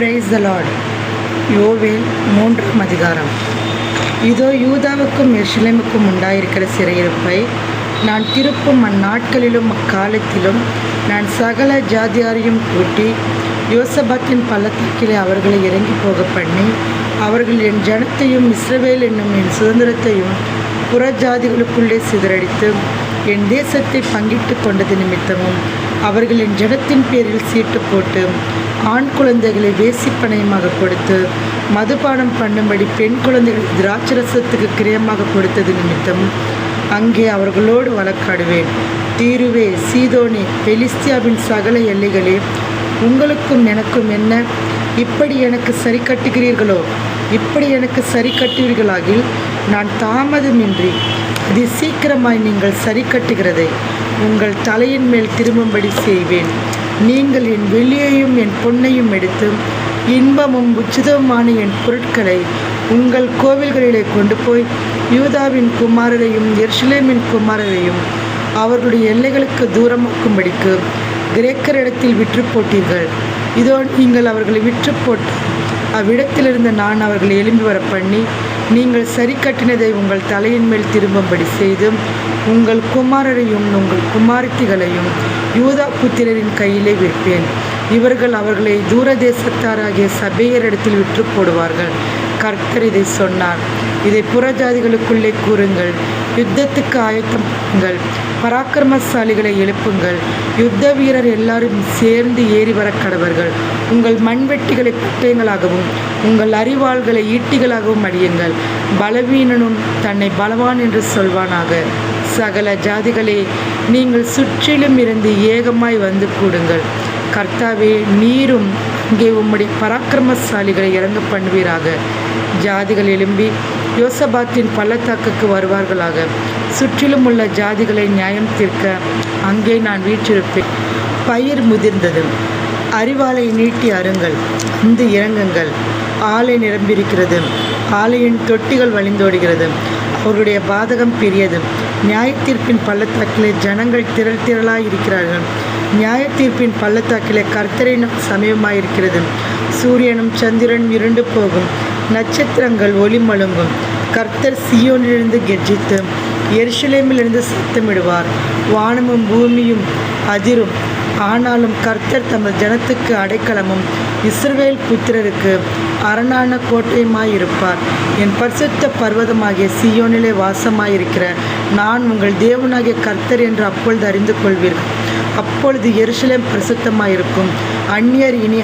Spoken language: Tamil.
Praise the Lord. யோவேல் 3ஆம் அதிகாரம். இதோ யூதாவுக்கும் எருசலேமுக்கும் உண்டாயிருக்கிற சிறையிருப்பை நான் திருப்பும் அந்நாட்களிலும் அக்காலத்திலும் நான் சகல ஜாதியாரையும் கூட்டி யோசபாத்தின் பள்ளத்தாக்கிலே அவர்களை இறங்கி போக பண்ணி அவர்கள் என் ஜனத்தையும் இஸ்ரவேல் என்னும் என் சுதந்திரத்தையும் புறஜாதிகளுக்குள்ளே சிதறடித்து என் தேசத்தை பங்கிட்டு கொண்டது நிமித்தமும் அவர்கள் என் ஜனத்தின் பேரில் சீட்டு போட்டு ஆண் குழந்தைகளை வேசிப்பணயமாக கொடுத்து மதுபானம் பண்ணும்படி பெண் குழந்தைகளை திராட்சரசத்துக்கு கிரியமாக கொடுத்தது நிமித்தம் அங்கே அவர்களோடு வழக்காடுவேன். தீருவே, சீதோனே, பெலிஸ்தியாவின் சகல எல்லைகளே, உங்களுக்கும் எனக்கும் என்ன? இப்படி எனக்கு சரி கட்டுகிறீர்களோ? இப்படி எனக்கு சரி கட்டுவீர்களாகில் நான் தாமதமின்றி அதி சீக்கிரமாய் நீங்கள் சரி கட்டுகிறதை உங்கள் தலையின் மேல் திரும்பும்படி செய்வேன். நீங்கள் என் வெள்ளியையும் என் பொன்னையும் எடுத்து இன்பமும் உச்சிதமான என் பொருட்களை உங்கள் கோவில்களிலே கொண்டு போய் யூதாவின் குமாரரையும் எருசலேமின் குமாரரையும் அவர்களுடைய எல்லைகளுக்கு தூரமாக்கும்படிக்கு கிரேக்கரிடத்தில் விற்று போட்டீர்கள். இதோ நீங்கள் அவர்களை விற்று போட்டு அவ்விடத்திலிருந்து நான் அவர்களை எழும்பி வர பண்ணி நீங்கள் சரி கட்டினதை உங்கள் தலையின் மேல் திரும்பும்படி செய்து உங்கள் குமாரரையும் உங்கள் குமாரத்திகளையும் யூதா புத்திரரின் கையிலே விற்பேன். இவர்கள் அவர்களை தூரதேசத்தாராகிய சபையரிடத்தில் விற்று போடுவார்கள். கர்த்தர் இதை சொன்னார். இதை புறஜாதிகளுக்குள்ளே கூறுங்கள். யுத்தத்துக்கு ஆயத்தம் பண்ணுங்கள். பராக்கிரமசாலிகளை எழுப்புங்கள். யுத்த வீரர் எல்லாரும் சேர்ந்து ஏறி வர கடவர்கள். உங்கள் மண்வெட்டிகளை பட்டயங்களாகவும் உங்கள் அரிவாள்களை ஈட்டிகளாகவும் அடியுங்கள். பலவீனனும் தன்னை பலவான் என்று சொல்வானாக. சகல ஜாதிகளே, நீங்கள் சுற்றிலும் இருந்து ஏகமாய் வந்து கூடுங்கள். கர்த்தாவே, நீரும் இங்கே உம்முடைய பராக்கிரமசாலிகளை இறங்க பண்ணுவீராக. ஜாதிகள் எழும்பி யோசபாத்தின் பள்ளத்தாக்குக்கு வருவார்களாக. சுற்றிலும் உள்ள ஜாதிகளை நியாயம் தீர்க்க அங்கே நான் வீற்றிருப்பேன். பயிர் முதிர்ந்தது, அரிவாளை நீட்டி அருங்கள், வந்து இறங்குங்கள். ஆலை நிரம்பியிருக்கிறது, ஆலையின் தொட்டிகள் வழிந்தோடுகிறது. அவருடைய பாதகம் பெரியது. நியாயத்தீர்ப்பின் பள்ளத்தாக்கிலே ஜனங்கள் திரள் திரளாய் இருக்கிறார்கள். நியாயத்தீர்ப்பின் பள்ளத்தாக்கிலே கர்த்தரின் சமயமாயிருக்கிறது. சூரியனும் சந்திரனும் இருண்டு போகும், நட்சத்திரங்கள் ஒளி மழுங்கும். கர்த்தர் சீயோனிலிருந்து கெர்ஜித்து எருசலேமிலிருந்து சத்தமிடுவார். வானமும் பூமியும் அதிரும். ஆனாலும் கர்த்தர் தமது ஜனத்துக்கு அடைக்கலமும் இஸ்ரவேல் புத்திரருக்கு அரணான கோட்டையுமாயிருப்பார். என் பரிசுத்த பர்வதமாகிய சீயோனிலே வாசமாயிருக்கிற நான் உங்கள் தேவனாகிய கர்த்தர் என்று அப்பொழுது அறிந்து கொள்வீர்கள். அப்பொழுது எருசலேம் பரிசுத்தமாயிருக்கும். அந்நியர் இனி